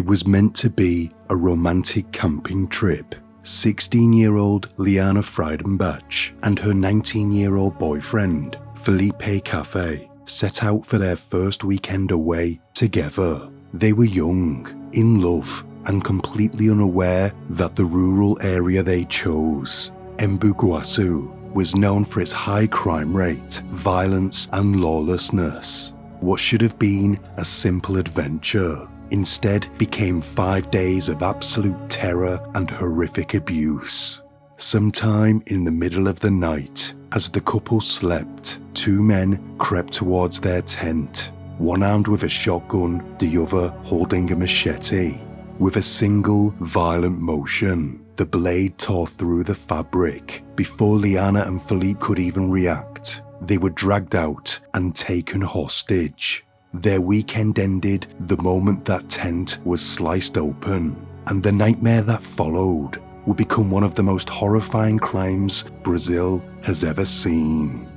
It was meant to be a romantic camping trip. 16-year-old Liana Friedenbach and her 19-year-old boyfriend, Felipe Cafe, set out for their first weekend away together. They were young, in love, and completely unaware that the rural area they chose, Embu-Guasu, was known for its high crime rate, violence, and lawlessness. What should have been a simple adventure instead became 5 days of absolute terror and horrific abuse. Sometime in the middle of the night, as the couple slept, two men crept towards their tent, one armed with a shotgun, the other holding a machete. With a single violent motion, the blade tore through the fabric. Before Liana and Philippe could even react, they were dragged out and taken hostage. Their weekend ended the moment that tent was sliced open, and the nightmare that followed would become one of the most horrifying crimes Brazil has ever seen.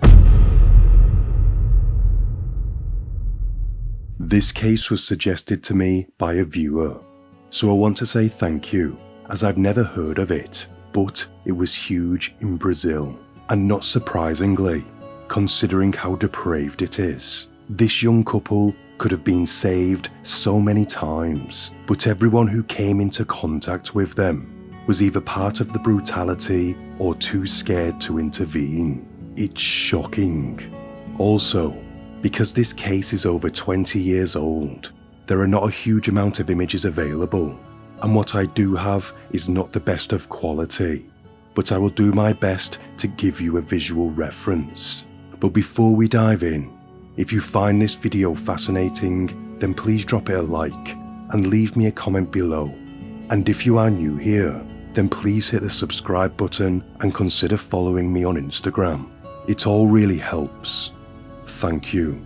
This case was suggested to me by a viewer, so I want to say thank you, as I've never heard of it, but it was huge in Brazil, and not surprisingly, considering how depraved it is. This young couple could have been saved so many times, but everyone who came into contact with them was either part of the brutality or too scared to intervene. It's shocking. Also, because this case is over 20 years old, there are not a huge amount of images available, and what I do have is not the best of quality, but I will do my best to give you a visual reference. But before we dive in, if you find this video fascinating, then please drop it a like and leave me a comment below. And if you are new here, then please hit the subscribe button and consider following me on Instagram. It all really helps. Thank you.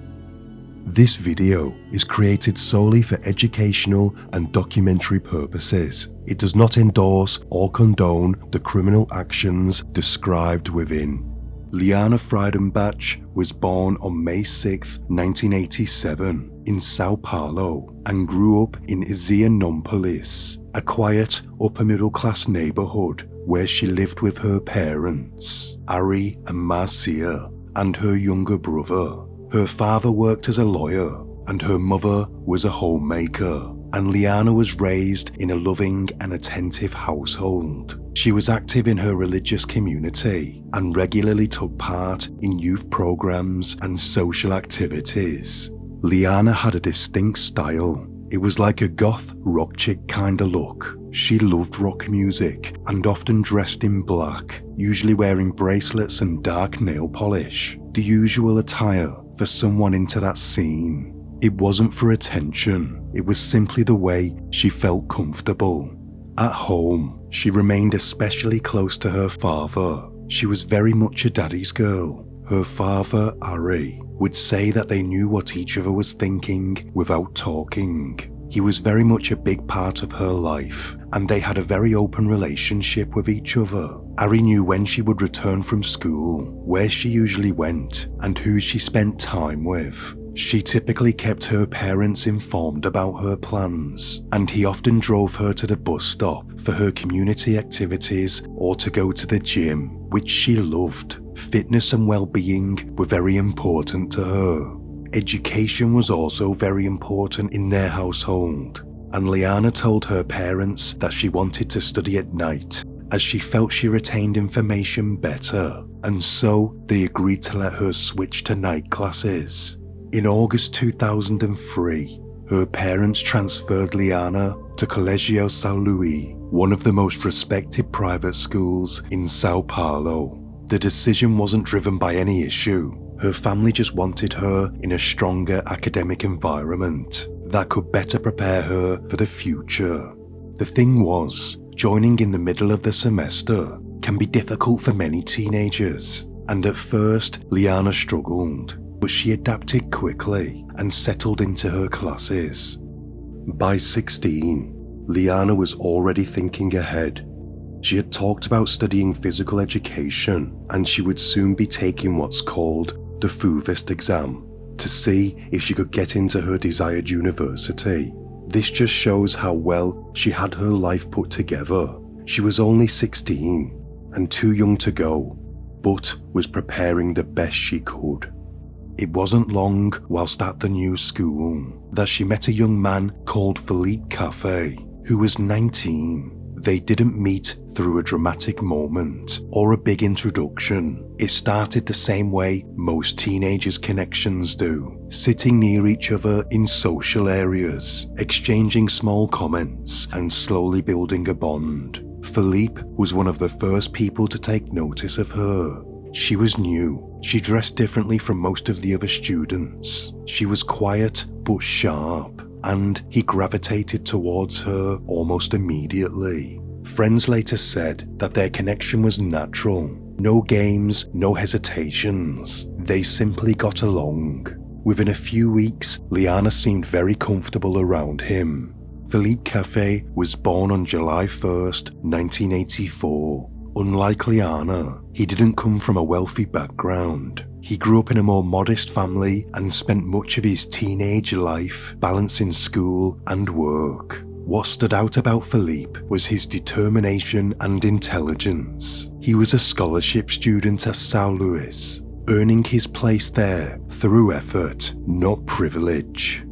This video is created solely for educational and documentary purposes. It does not endorse or condone the criminal actions described within. Liana Friedenbach was born on May 6, 1987 in Sao Paulo and grew up in Higienópolis, a quiet upper-middle-class neighborhood where she lived with her parents, Ari and Marcia, and her younger brother. Her father worked as a lawyer and her mother was a homemaker, and Liana was raised in a loving and attentive household. She was active in her religious community and regularly took part in youth programs and social activities. Liana had a distinct style. It was like a goth rock chick kinda look. She loved rock music and often dressed in black, usually wearing bracelets and dark nail polish, the usual attire for someone into that scene. It wasn't for attention, it was simply the way she felt comfortable. At home, she remained especially close to her father. She was very much a daddy's girl. Her father, Ari, would say that they knew what each other was thinking without talking. He was very much a big part of her life, and they had a very open relationship with each other. Ari knew when she would return from school, where she usually went, and who she spent time with. She typically kept her parents informed about her plans, and he often drove her to the bus stop for her community activities or to go to the gym, which she loved. Fitness and well-being were very important to her. Education was also very important in their household, and Liana told her parents that she wanted to study at night as she felt she retained information better, and so they agreed to let her switch to night classes. In August 2003, her parents transferred Liana to Colegio São Luís, one of the most respected private schools in Sao Paulo. The decision wasn't driven by any issue. Her family just wanted her in a stronger academic environment that could better prepare her for the future. The thing was, joining in the middle of the semester can be difficult for many teenagers, and at first Liana struggled, but she adapted quickly and settled into her classes. By 16, Liana was already thinking ahead. She had talked about studying physical education, and she would soon be taking what's called the FUVIST exam to see if she could get into her desired university. This just shows how well she had her life put together. She was only 16 and too young to go, but was preparing the best she could. It wasn't long whilst at the new school that she met a young man called Philippe Cafe, who was 19. They didn't meet through a dramatic moment or a big introduction. It started the same way most teenagers' connections do, sitting near each other in social areas, exchanging small comments and slowly building a bond. Philippe was one of the first people to take notice of her. She was new. She dressed differently from most of the other students. She was quiet but sharp, and he gravitated towards her almost immediately. Friends later said that their connection was natural. No games, no hesitations. They simply got along. Within a few weeks, Liana seemed very comfortable around him. Philippe Cafe was born on July 1st, 1984. Unlike Liana, he didn't come from a wealthy background. He grew up in a more modest family and spent much of his teenage life balancing school and work. What stood out about Philippe was his determination and intelligence. He was a scholarship student at St. Louis, earning his place there through effort, not privilege.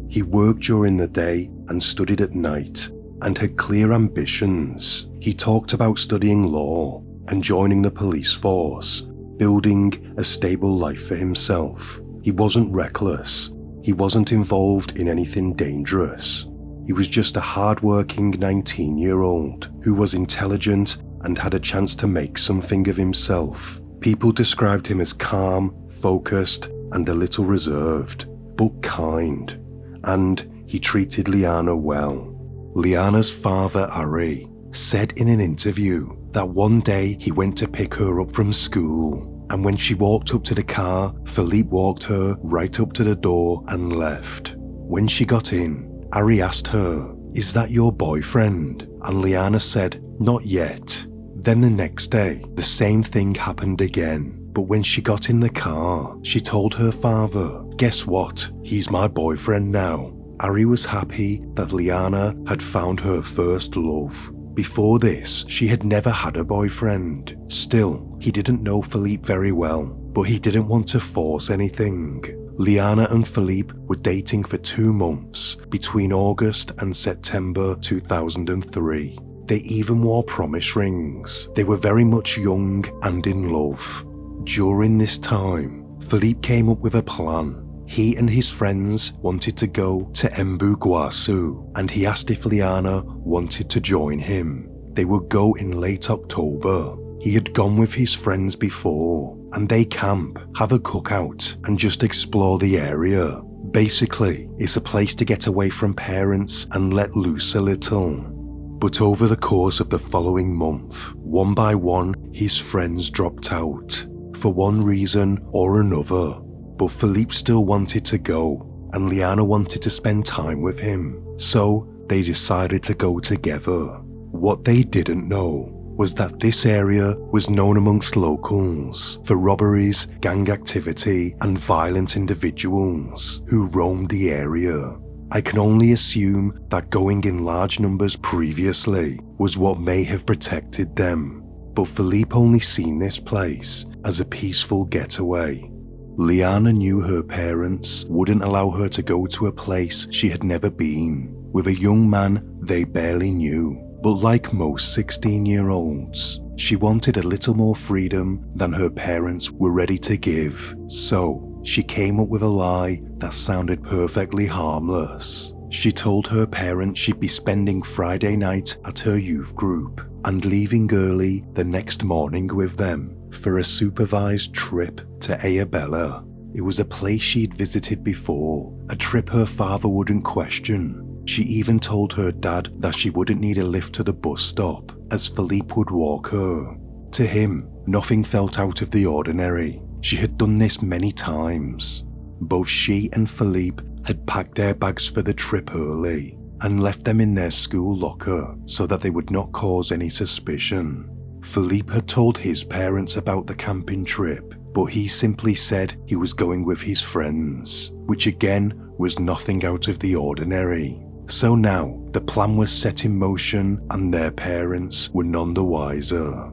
He worked during the day and studied at night, and had clear ambitions. He talked about studying law and joining the police force, building a stable life for himself. He wasn't reckless. He wasn't involved in anything dangerous. He was just a hard-working 19-year-old who was intelligent and had a chance to make something of himself. People described him as calm, focused, and a little reserved, but kind. And he treated Liana well. Liana's father, Ari, said in an interview that one day he went to pick her up from school, and when she walked up to the car, Philippe walked her right up to the door and left. When she got in, Ari asked her, "Is that your boyfriend?" And Liana said, "Not yet." Then the next day, the same thing happened again. But when she got in the car, she told her father, "Guess what? He's my boyfriend now." Ari was happy that Liana had found her first love. Before this, she had never had a boyfriend. Still, he didn't know Philippe very well, but he didn't want to force anything. Liana and Philippe were dating for 2 months, between August and September 2003. They even wore promise rings. They were very much young and in love. During this time, Philippe came up with a plan. He and his friends wanted to go to Embu Guasu, and he asked if Liana wanted to join him. They would go in late October. He had gone with his friends before, and they camp, have a cookout, and just explore the area. Basically, it's a place to get away from parents and let loose a little. But over the course of the following month, one by one, his friends dropped out, for one reason or another. But Philippe still wanted to go, and Liana wanted to spend time with him, so they decided to go together. What they didn't know was that this area was known amongst locals for robberies, gang activity, and violent individuals who roamed the area. I can only assume that going in large numbers previously was what may have protected them, but Philippe only seen this place as a peaceful getaway. Liana knew her parents wouldn't allow her to go to a place she had never been, with a young man they barely knew. But like most 16-year-olds, she wanted a little more freedom than her parents were ready to give, so she came up with a lie that sounded perfectly harmless. She told her parents she'd be spending Friday night at her youth group and leaving early the next morning with them for a supervised trip to Ayabella. It was a place she'd visited before, a trip her father wouldn't question. She even told her dad that she wouldn't need a lift to the bus stop, as Philippe would walk her. To him, nothing felt out of the ordinary. She had done this many times. Both she and Philippe had packed their bags for the trip early and left them in their school locker so that they would not cause any suspicion. Philippe had told his parents about the camping trip, but he simply said he was going with his friends, which again was nothing out of the ordinary. So now the plan was set in motion and their parents were none the wiser.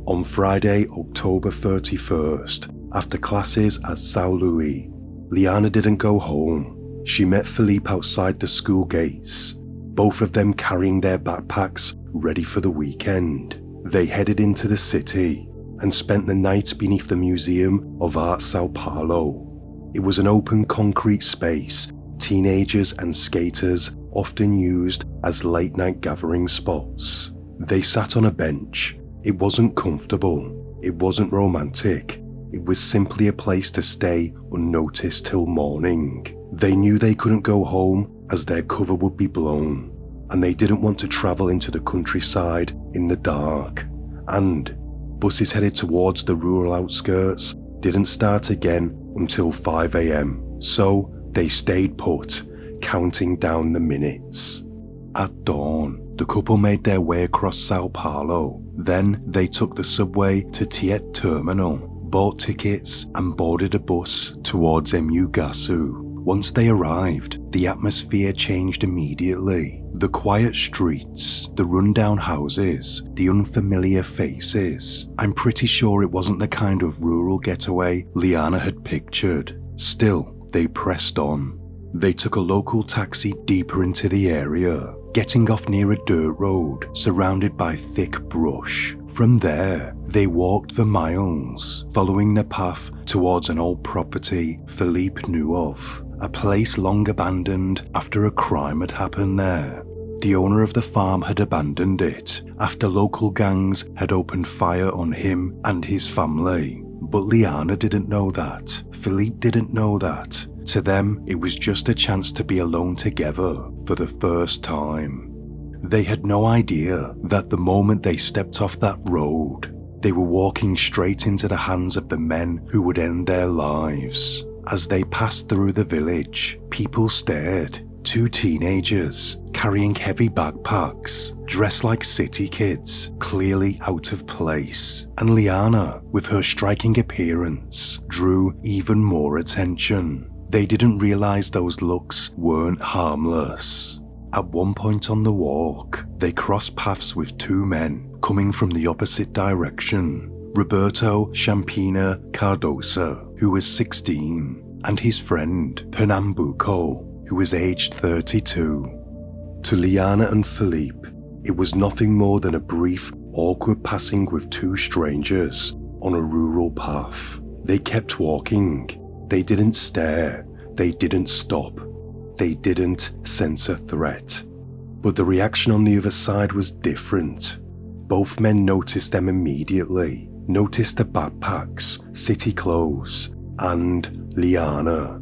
On Friday, October 31st, after classes at Saint Louis, Liana didn't go home. She met Philippe outside the school gates, both of them carrying their backpacks ready for the weekend. They headed into the city and spent the night beneath the Museum of Art Sao Paulo. It was an open concrete space teenagers and skaters often used as late-night gathering spots. They sat on a bench. It wasn't comfortable. It wasn't romantic. It was simply a place to stay unnoticed till morning. They knew they couldn't go home as their cover would be blown, and they didn't want to travel into the countryside in the dark. And buses headed towards the rural outskirts didn't start again until 5 a.m, so they stayed put, counting down the minutes. At dawn, the couple made their way across Sao Paulo. Then they took the subway to Tiet Terminal, bought tickets and boarded a bus towards Emugasu. Once they arrived, the atmosphere changed immediately. The quiet streets, the rundown houses, the unfamiliar faces. I'm pretty sure it wasn't the kind of rural getaway Liana had pictured. Still, they pressed on. They took a local taxi deeper into the area, getting off near a dirt road surrounded by thick brush. From there, they walked for miles, following the path towards an old property Philippe knew of, a place long abandoned after a crime had happened there. The owner of the farm had abandoned it after local gangs had opened fire on him and his family. But Liana didn't know that. Philippe didn't know that. To them, it was just a chance to be alone together for the first time. They had no idea that the moment they stepped off that road, they were walking straight into the hands of the men who would end their lives. As they passed through the village, people stared. Two teenagers, carrying heavy backpacks, dressed like city kids, clearly out of place. And Liana, with her striking appearance, drew even more attention. They didn't realize those looks weren't harmless. At one point on the walk, they crossed paths with two men coming from the opposite direction. Roberto Champina Cardosa, who was 16, and his friend Pernambuco, who was aged 32. To Liana and Philippe, it was nothing more than a brief, awkward passing with two strangers on a rural path. They kept walking. They didn't stare. They didn't stop. They didn't sense a threat. But the reaction on the other side was different. Both men noticed them immediately, noticed the backpacks, city clothes, and Liana.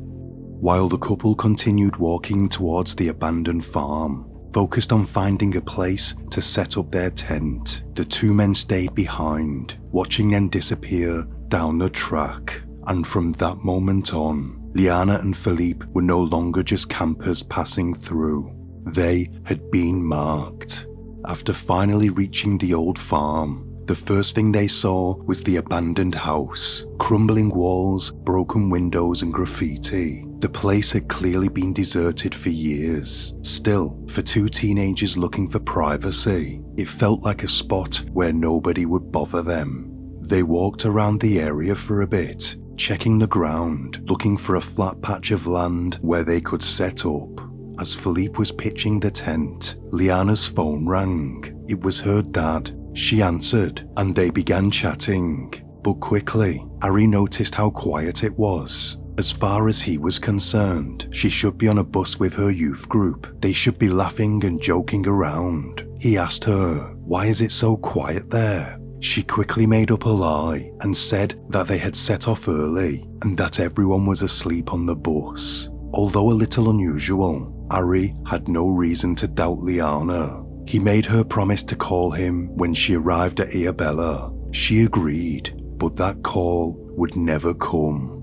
While the couple continued walking towards the abandoned farm, focused on finding a place to set up their tent, the two men stayed behind, watching them disappear down the track. And from that moment on, Liana and Philippe were no longer just campers passing through. They had been marked. After finally reaching the old farm, the first thing they saw was the abandoned house, crumbling walls, broken windows and graffiti. The place had clearly been deserted for years. Still, for two teenagers looking for privacy, it felt like a spot where nobody would bother them. They walked around the area for a bit, checking the ground, looking for a flat patch of land where they could set up. As Philippe was pitching the tent, Liana's phone rang. It was her dad. She answered, and they began chatting. But quickly, Ari noticed how quiet it was. As far as he was concerned, she should be on a bus with her youth group. They should be laughing and joking around. He asked her, "Why is it so quiet there?" She quickly made up a lie and said that they had set off early and that everyone was asleep on the bus. Although a little unusual, Ari had no reason to doubt Liana. He made her promise to call him when she arrived at Iabella. She agreed, but that call would never come.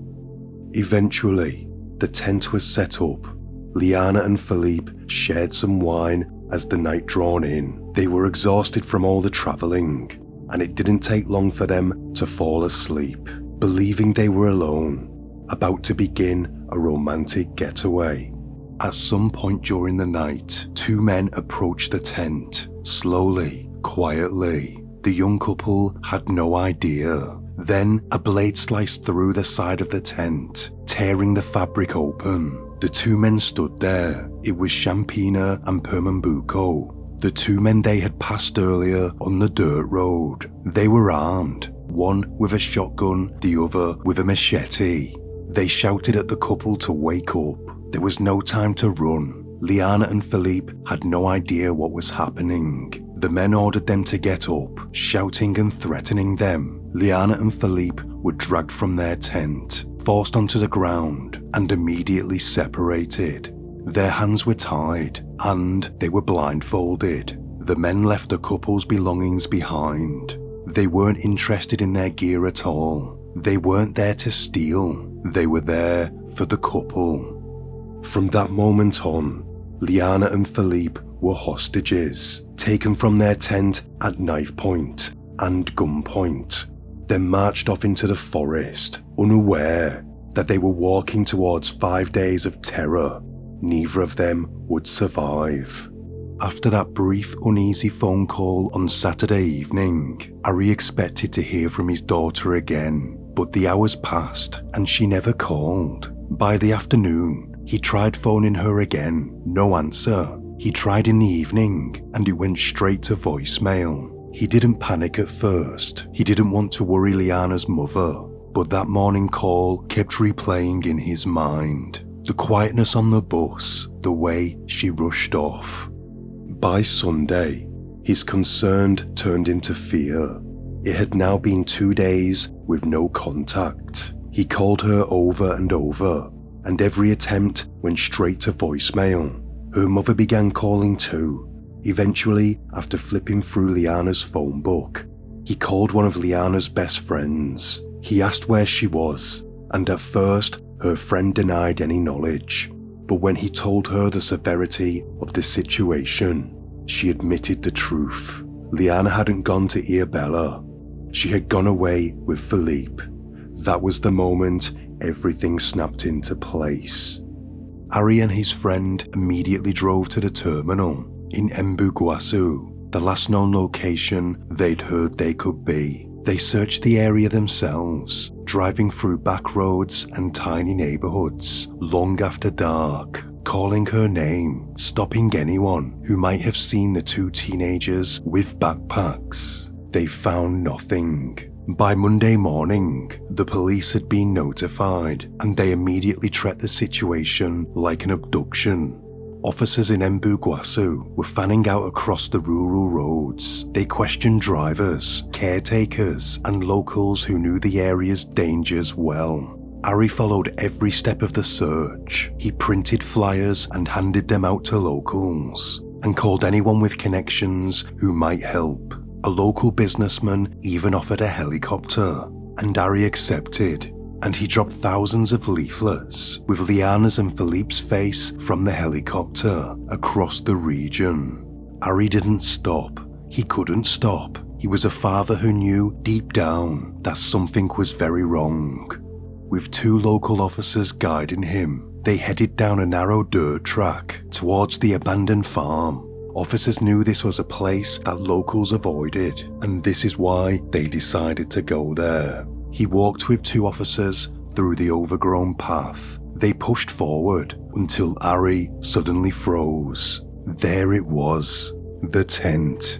Eventually, the tent was set up. Liana and Philippe shared some wine as the night drawn in. They were exhausted from all the travelling, and it didn't take long for them to fall asleep, believing they were alone, about to begin a romantic getaway. At some point during the night, two men approached the tent, slowly, quietly. The young couple had no idea. Then a blade sliced through the side of the tent, tearing the fabric open. The two men stood there. It was Champina and Pernambuco, the two men they had passed earlier on the dirt road. They were armed, one with a shotgun, the other with a machete. They shouted at the couple to wake up. There was no time to run. Liana and Philippe had no idea what was happening. The men ordered them to get up, shouting and threatening them. Liana and Philippe were dragged from their tent, forced onto the ground, and immediately separated. Their hands were tied, and they were blindfolded. The men left the couple's belongings behind. They weren't interested in their gear at all. They weren't there to steal. They were there for the couple. From that moment on, Liana and Philippe were hostages, taken from their tent at knife point and gunpoint, then marched off into the forest, unaware that they were walking towards 5 days of terror. Neither of them would survive. After that brief, uneasy phone call on Saturday evening, Ari expected to hear from his daughter again, but the hours passed and she never called. By the afternoon, he tried phoning her again, no answer. He tried in the evening, and it went straight to voicemail. He didn't panic at first. He didn't want to worry Liana's mother, but that morning call kept replaying in his mind. The quietness on the bus, the way she rushed off. By Sunday, his concern turned into fear. It had now been 2 days with no contact. He called her over and over, and every attempt went straight to voicemail. Her mother began calling too. Eventually, after flipping through Liana's phone book, he called one of Liana's best friends. He asked where she was, and at first, her friend denied any knowledge. But when he told her the severity of the situation, she admitted the truth. Liana hadn't gone to Iabella. She had gone away with Philippe. That was the moment everything snapped into place. Ari and his friend immediately drove to the terminal in Embu-Guasu, the last known location they'd heard they could be. They searched the area themselves, driving through back roads and tiny neighborhoods long after dark, calling her name, stopping anyone who might have seen the two teenagers with backpacks. They found nothing. By Monday morning, the police had been notified, and they immediately treated the situation like an abduction. Officers in Embu-Guasu were fanning out across the rural roads. They questioned drivers, caretakers, and locals who knew the area's dangers well. Ari followed every step of the search. He printed flyers and handed them out to locals, and called anyone with connections who might help. A local businessman even offered a helicopter, and Ari accepted, and he dropped thousands of leaflets with Liana's and Philippe's face from the helicopter across the region. Ari didn't stop. He couldn't stop. He was a father who knew deep down that something was very wrong. With two local officers guiding him, they headed down a narrow dirt track towards the abandoned farm. Officers knew this was a place that locals avoided, and this is why they decided to go there. He walked with two officers through the overgrown path. They pushed forward until Ari suddenly froze. There it was, the tent.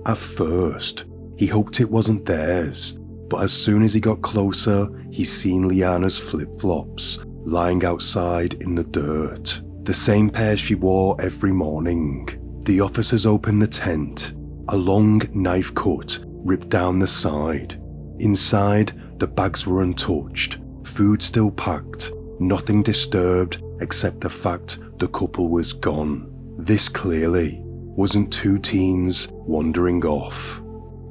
At first, he hoped it wasn't theirs, but as soon as he got closer, he seen Liana's flip-flops lying outside in the dirt, the same pair she wore every morning. The officers opened the tent. A long knife cut ripped down the side. Inside, the bags were untouched, food still packed, nothing disturbed except the fact the couple was gone. This clearly wasn't two teens wandering off.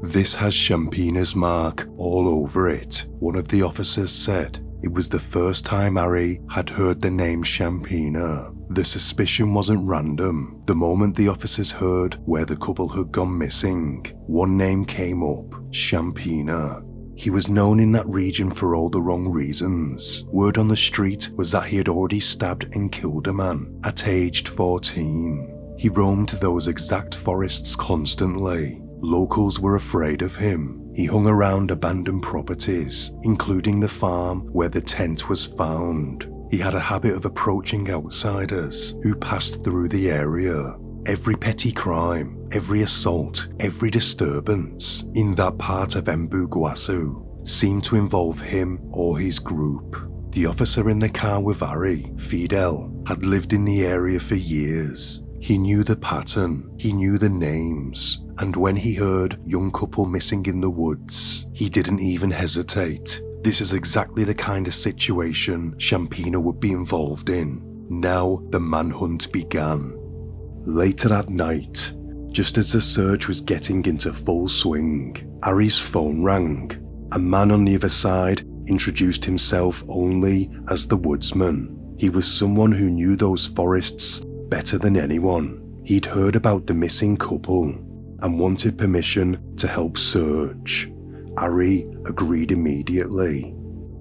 This has Champina's mark all over it, one of the officers said. It was the first time Ari had heard the name Champina. The suspicion wasn't random. The moment the officers heard where the couple had gone missing, one name came up, Champina. He was known in that region for all the wrong reasons. Word on the street was that he had already stabbed and killed a man at aged 14. He roamed those exact forests constantly. Locals were afraid of him. He hung around abandoned properties, including the farm where the tent was found. He had a habit of approaching outsiders who passed through the area. Every petty crime, every assault, every disturbance in that part of Mbuguasu seemed to involve him or his group. The officer in the car with Ari, Fidel, had lived in the area for years. He knew the pattern, he knew the names, and when he heard young couple missing in the woods, he didn't even hesitate. This is exactly the kind of situation Shampina would be involved in. Now the manhunt began. Later that night, just as the search was getting into full swing, Ari's phone rang. A man on the other side introduced himself only as the woodsman. He was someone who knew those forests better than anyone. He'd heard about the missing couple and wanted permission to help search. Ari agreed immediately.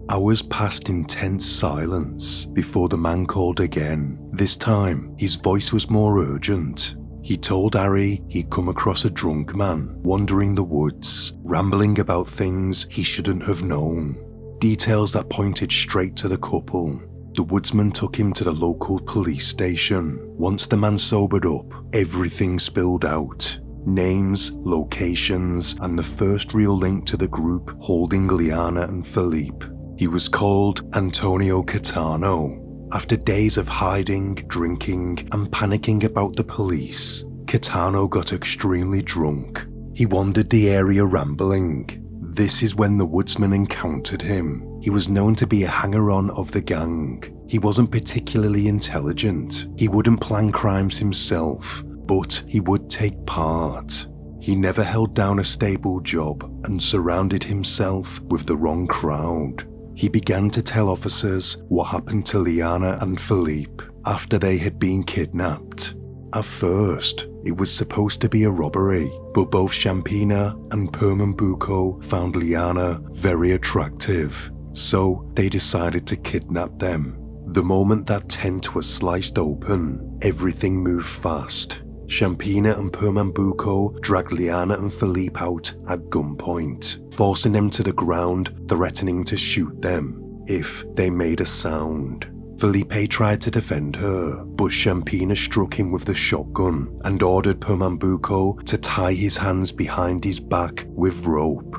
Hours passed in tense silence before the man called again. This time, his voice was more urgent. He told Ari he'd come across a drunk man wandering the woods, rambling about things he shouldn't have known. Details that pointed straight to the couple. The woodsman took him to the local police station. Once the man sobered up, everything spilled out. Names, locations, and the first real link to the group holding Liana and Felipe. He was called Antonio Catano. After days of hiding, drinking, and panicking about the police, Catano got extremely drunk. He wandered the area rambling. This is when the woodsman encountered him. He was known to be a hanger-on of the gang. He wasn't particularly intelligent. He wouldn't plan crimes himself, but he would take part. He never held down a stable job and surrounded himself with the wrong crowd. He began to tell officers what happened to Liana and Felipe after they had been kidnapped. At first, it was supposed to be a robbery, but both Shampina and Pernambuco found Liana very attractive, so they decided to kidnap them. The moment that tent was sliced open, everything moved fast. Shampina and Pernambuco dragged Liana and Felipe out at gunpoint, forcing them to the ground, threatening to shoot them if they made a sound. Felipe tried to defend her, but Shampina struck him with the shotgun and ordered Pernambuco to tie his hands behind his back with rope.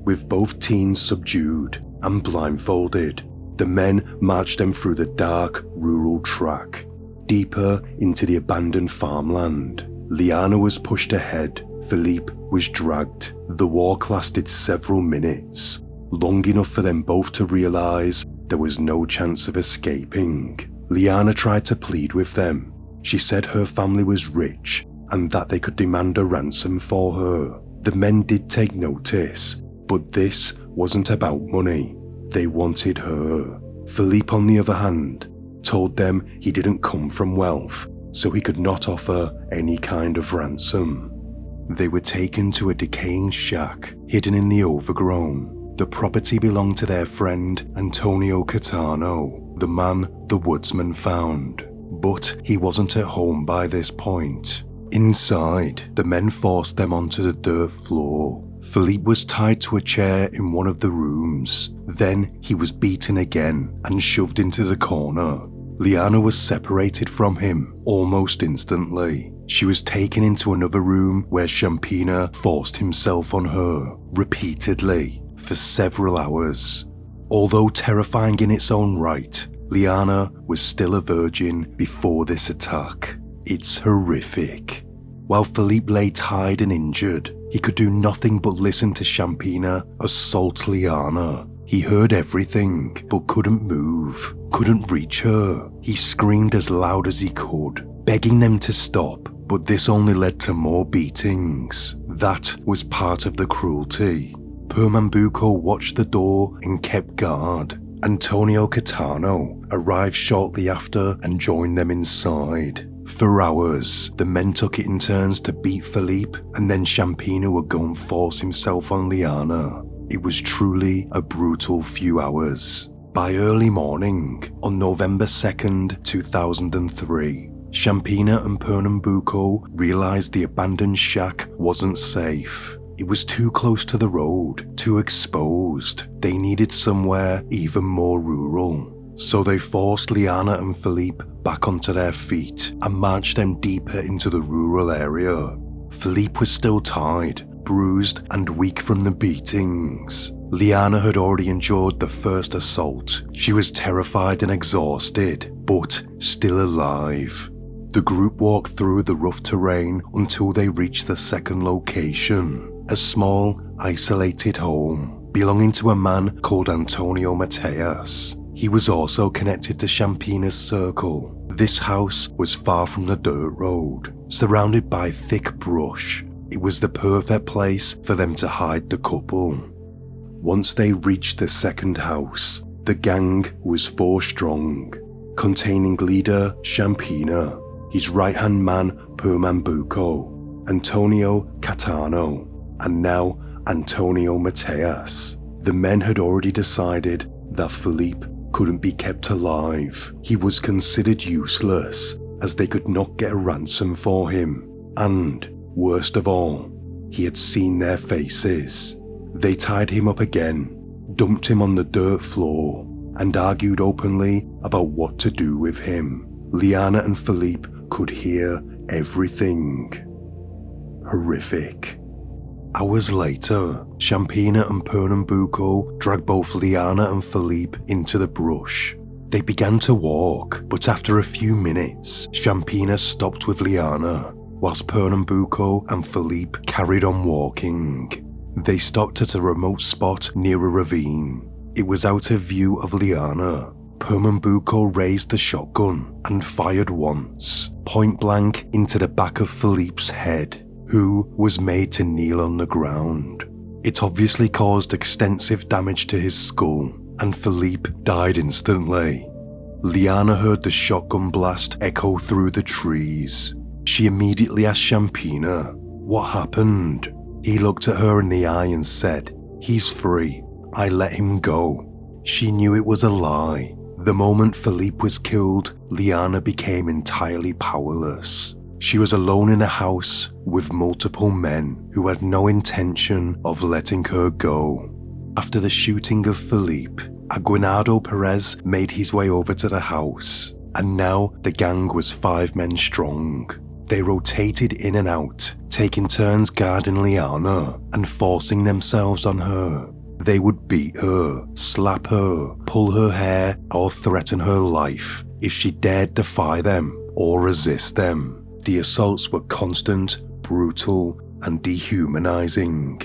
With both teens subdued and blindfolded, the men marched them through the dark, rural track, deeper into the abandoned farmland. Liana was pushed ahead, Felipe was dragged. The walk lasted several minutes, long enough for them both to realise there was no chance of escaping. Liana tried to plead with them. She said her family was rich and that they could demand a ransom for her. The men did take notice, but this wasn't about money. They wanted her. Felipe, on the other hand, told them he didn't come from wealth, so he could not offer any kind of ransom. They were taken to a decaying shack hidden in the overgrown. The property belonged to their friend Antonio Catano, the man the woodsman found. But he wasn't at home by this point. Inside, the men forced them onto the dirt floor. Felipe was tied to a chair in one of the rooms. Then he was beaten again and shoved into the corner. Liana was separated from him almost instantly. She was taken into another room where Shampina forced himself on her repeatedly for several hours. Although terrifying in its own right, Liana was still a virgin before this attack. It's horrific. While Felipe lay tied and injured, he could do nothing but listen to Shampina assault Liana. He heard everything, but couldn't move, couldn't reach her. He screamed as loud as he could, begging them to stop, but this only led to more beatings. That was part of the cruelty. Pernambuco watched the door and kept guard. Antonio Catano arrived shortly after and joined them inside. For hours, the men took it in turns to beat Felipe, and then Shampina would go and force himself on Liana. It was truly a brutal few hours. By early morning, on November 2nd, 2003, Shampina and Pernambuco realized the abandoned shack wasn't safe. It was too close to the road, too exposed. They needed somewhere even more rural. So they forced Liana and Philippe back onto their feet and marched them deeper into the rural area. Philippe was still tied, bruised and weak from the beatings. Liana had already endured the first assault. She was terrified and exhausted, but still alive. The group walked through the rough terrain until they reached the second location, a small, isolated home belonging to a man called Antonio Mateas. He was also connected to Shampina's circle. This house was far from the dirt road, surrounded by thick brush. It was the perfect place for them to hide the couple. Once they reached the second house, the gang was 4 strong, containing leader Shampina, his right-hand man Pernambuco, Antonio Catano, and now Antonio Mateas. The men had already decided that Philippe couldn't be kept alive. He was considered useless, as they could not get a ransom for him. And, worst of all, he had seen their faces. They tied him up again, dumped him on the dirt floor, and argued openly about what to do with him. Liana and Philippe could hear everything. Horrific. Hours later, Shampina and Pernambuco dragged both Liana and Philippe into the brush. They began to walk, but after a few minutes, Shampina stopped with Liana, whilst Pernambuco and Philippe carried on walking. They stopped at a remote spot near a ravine. It was out of view of Liana. Pernambuco raised the shotgun and fired once, point blank into the back of Philippe's head, who was made to kneel on the ground. It obviously caused extensive damage to his skull, and Philippe died instantly. Liana heard the shotgun blast echo through the trees. She immediately asked Shampina, "What happened?" He looked at her in the eye and said, "He's free. I let him go." She knew it was a lie. The moment Philippe was killed, Liana became entirely powerless. She was alone in a house with multiple men who had no intention of letting her go. After the shooting of Philippe, Aguinaldo Perez made his way over to the house, and now the gang was 5 men strong. They rotated in and out, taking turns guarding Liana and forcing themselves on her. They would beat her, slap her, pull her hair, or threaten her life if she dared defy them or resist them. The assaults were constant, brutal, and dehumanizing.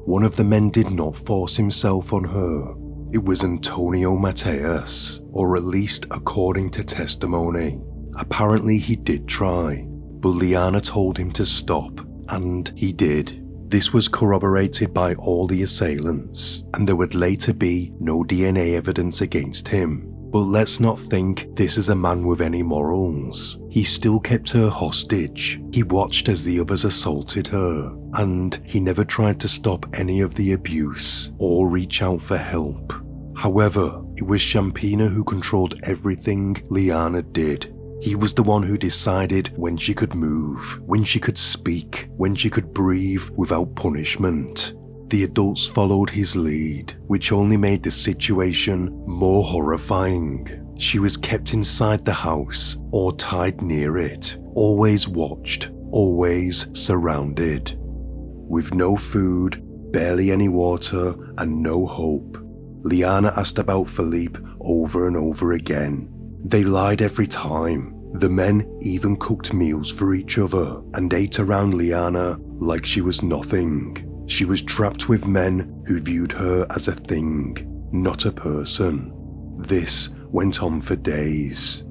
One of the men did not force himself on her. It was Antonio Mateas, or at least according to testimony. Apparently he did try, but Liana told him to stop, and he did. This was corroborated by all the assailants, and there would later be no DNA evidence against him. But let's not think this is a man with any morals. He still kept her hostage. He watched as the others assaulted her, and he never tried to stop any of the abuse or reach out for help. However, it was Shampina who controlled everything Liana did. He was the one who decided when she could move, when she could speak, when she could breathe without punishment. The adults followed his lead, which only made the situation more horrifying. She was kept inside the house or tied near it, always watched, always surrounded. With no food, barely any water, and no hope, Liana asked about Philippe over and over again. They lied every time. The men even cooked meals for each other and ate around Liana like she was nothing. She was trapped with men who viewed her as a thing, not a person. This went on for days.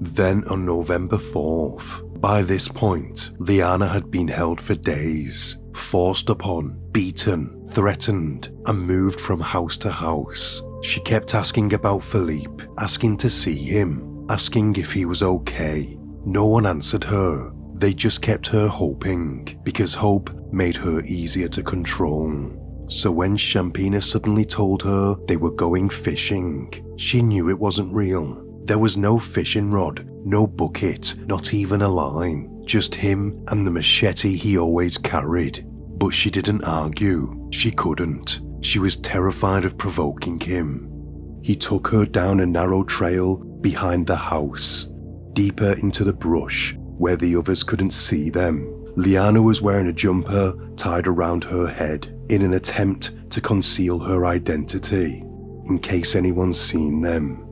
Then on November 4th, by this point, Liana had been held for days, forced upon, beaten, threatened, and moved from house to house. She kept asking about Philippe, asking to see him, asking if he was okay. No one answered her. They just kept her hoping, because hope made her easier to control. So when Shampina suddenly told her they were going fishing, she knew it wasn't real. There was no fishing rod, no bucket, not even a line, just him and the machete he always carried. But she didn't argue. She couldn't. She was terrified of provoking him. He took her down a narrow trail behind the house, deeper into the brush where the others couldn't see them. Liana was wearing a jumper tied around her head in an attempt to conceal her identity, in case anyone's seen them.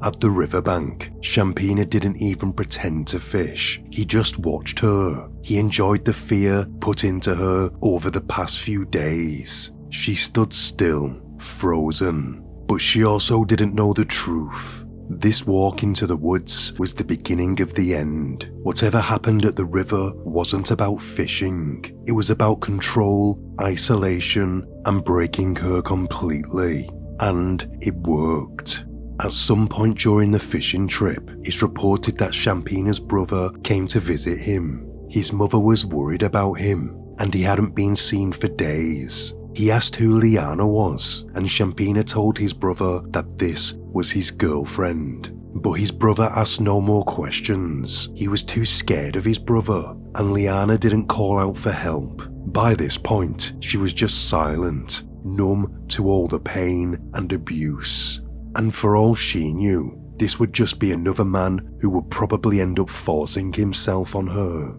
At the riverbank, Shampina didn't even pretend to fish. He just watched her. He enjoyed the fear put into her over the past few days. She stood still, frozen, but she also didn't know the truth. This walk into the woods was the beginning of the end. Whatever happened at the river wasn't about fishing. It was about control, isolation, and breaking her completely. And it worked. At some point during the fishing trip, it's reported that Shampina's brother came to visit him. His mother was worried about him, and he hadn't been seen for days. He asked who Liana was, and Shampina told his brother that this was his girlfriend. But his brother asked no more questions. He was too scared of his brother, and Liana didn't call out for help. By this point, she was just silent, numb to all the pain and abuse. And for all she knew, this would just be another man who would probably end up forcing himself on her.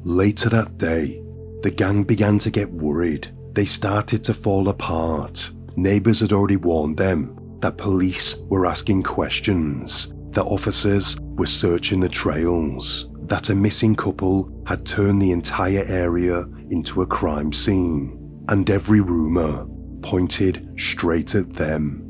Later that day, the gang began to get worried. They started to fall apart. Neighbours had already warned them that police were asking questions, that officers were searching the trails, that a missing couple had turned the entire area into a crime scene, and every rumour pointed straight at them.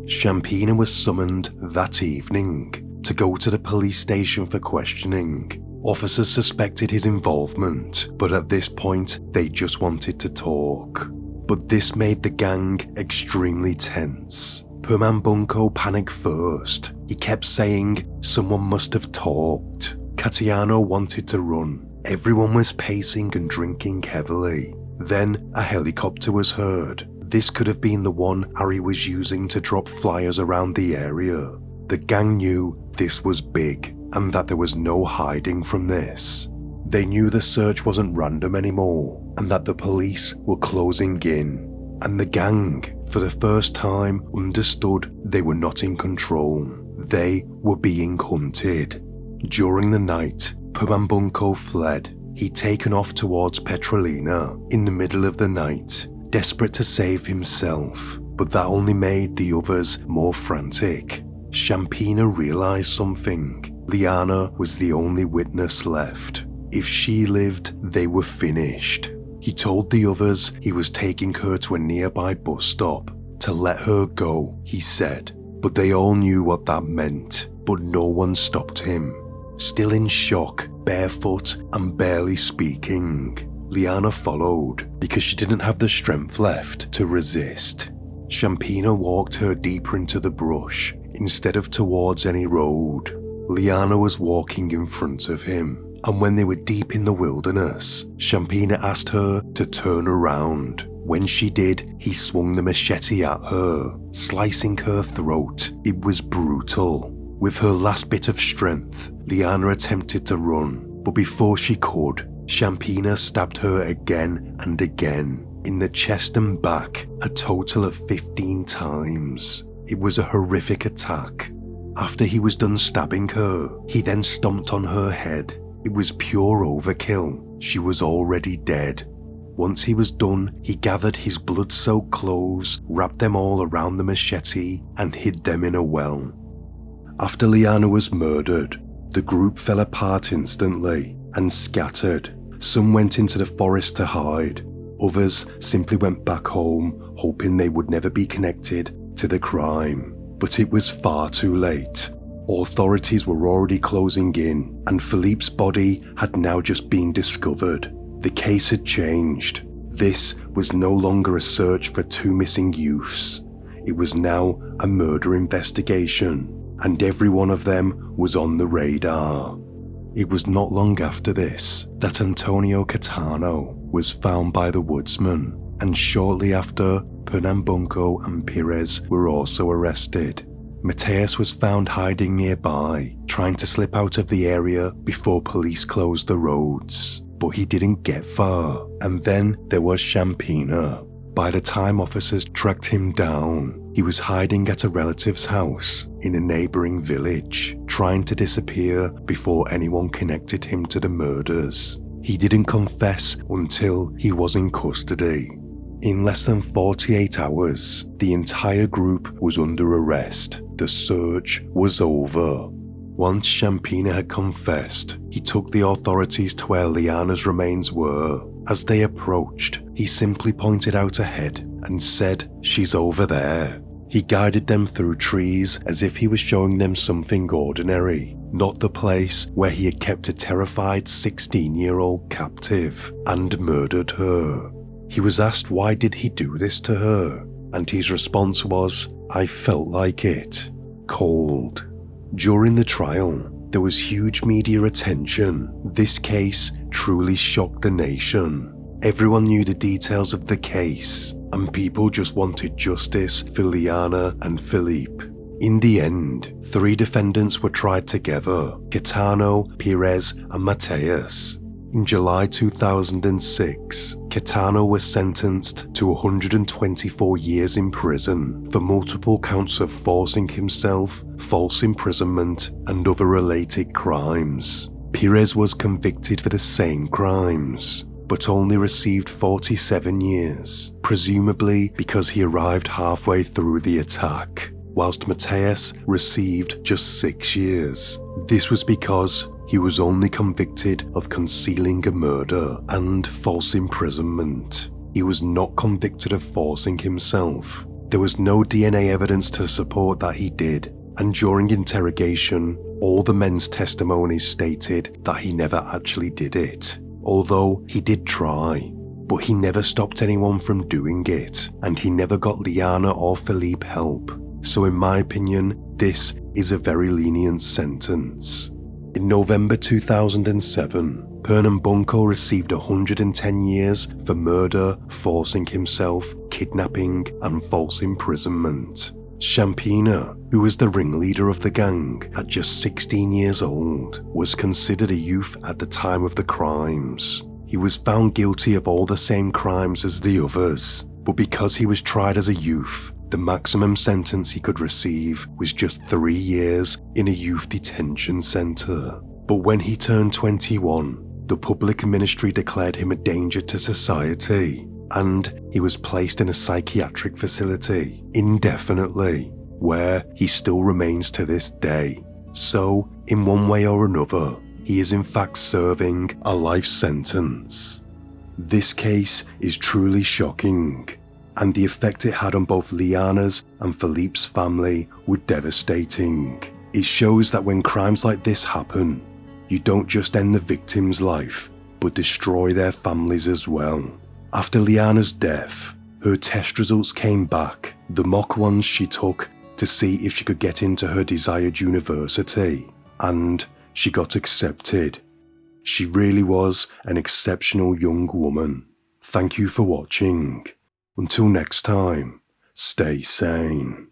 Shampina was summoned that evening to go to the police station for questioning. Officers suspected his involvement, but at this point they just wanted to talk. But this made the gang extremely tense. Pernambuco panicked first. He kept saying someone must have talked. Catiano wanted to run. Everyone was pacing and drinking heavily. Then a helicopter was heard. This could have been the one Ari was using to drop flyers around the area. The gang knew this was big, and that there was no hiding from this. They knew the search wasn't random anymore, and that the police were closing in. And the gang, for the first time, understood they were not in control. They were being hunted. During the night, Pernambuco fled. He'd taken off towards Petrolina in the middle of the night, desperate to save himself, but that only made the others more frantic. Shampina realised something. Liana was the only witness left. If she lived, they were finished. He told the others he was taking her to a nearby bus stop to let her go, he said. But they all knew what that meant, but no one stopped him. Still in shock, barefoot and barely speaking, Liana followed because she didn't have the strength left to resist. Shampina walked her deeper into the brush instead of towards any road. Liana was walking in front of him, and when they were deep in the wilderness, Shampina asked her to turn around. When she did, he swung the machete at her, slicing her throat. It was brutal. With her last bit of strength, Liana attempted to run, but before she could, Shampina stabbed her again and again, in the chest and back, a total of 15 times. It was a horrific attack. After he was done stabbing her, he then stomped on her head. It was pure overkill. She was already dead. Once he was done, he gathered his blood-soaked clothes, wrapped them all around the machete, and hid them in a well. After Liana was murdered, the group fell apart instantly and scattered. Some went into the forest to hide. Others simply went back home, hoping they would never be connected to the crime. But it was far too late. Authorities were already closing in, and Philippe's body had now just been discovered. The case had changed. This was no longer a search for two missing youths. It was now a murder investigation, and every one of them was on the radar. It was not long after this that Antonio Catano was found by the woodsman. and shortly after, Pernambuco and Pires were also arrested. Mateus was found hiding nearby, trying to slip out of the area before police closed the roads, but he didn't get far. And then there was Champina. By the time officers tracked him down, he was hiding at a relative's house in a neighbouring village, trying to disappear before anyone connected him to the murders. He didn't confess until he was in custody. In less than 48 hours, the entire group was under arrest. The search was over. Once Champina had confessed, he took the authorities to where Liana's remains were. As they approached, he simply pointed out ahead and said, "She's over there." He guided them through trees as if he was showing them something ordinary, not the place where he had kept a terrified 16-year-old captive and murdered her. He was asked why did he do this to her, and his response was, "I felt like it." Cold. During the trial, there was huge media attention. This case truly shocked the nation. Everyone knew the details of the case, and people just wanted justice for Liana and Felipe. In the end, 3 defendants were tried together: Caetano, Pires, and Mateus. In July 2006, Caetano was sentenced to 124 years in prison for multiple counts of forcing himself, false imprisonment, and other related crimes. Pires was convicted for the same crimes, but only received 47 years, presumably because he arrived halfway through the attack, whilst Mateus received just 6 years. This was because he was only convicted of concealing a murder and false imprisonment. He was not convicted of forcing himself. There was no DNA evidence to support that he did, and during interrogation, all the men's testimonies stated that he never actually did it, although he did try. But he never stopped anyone from doing it, and he never got Liana or Felipe help. So in my opinion, this is a very lenient sentence. In November 2007, Pernambuco received 110 years for murder, forcing himself, kidnapping, and false imprisonment. Champina, who was the ringleader of the gang at just 16 years old, was considered a youth at the time of the crimes. He was found guilty of all the same crimes as the others, but because he was tried as a youth, the maximum sentence he could receive was just 3 years in a youth detention centre. But when he turned 21, the public ministry declared him a danger to society, and he was placed in a psychiatric facility indefinitely, where he still remains to this day. So, in one way or another, he is in fact serving a life sentence. This case is truly shocking, and the effect it had on both Liana's and Felipe's family were devastating. It shows that when crimes like this happen, you don't just end the victim's life, but destroy their families as well. After Liana's death, her test results came back, the mock ones she took to see if she could get into her desired university, and she got accepted. She really was an exceptional young woman. Thank you for watching. Until next time, stay sane.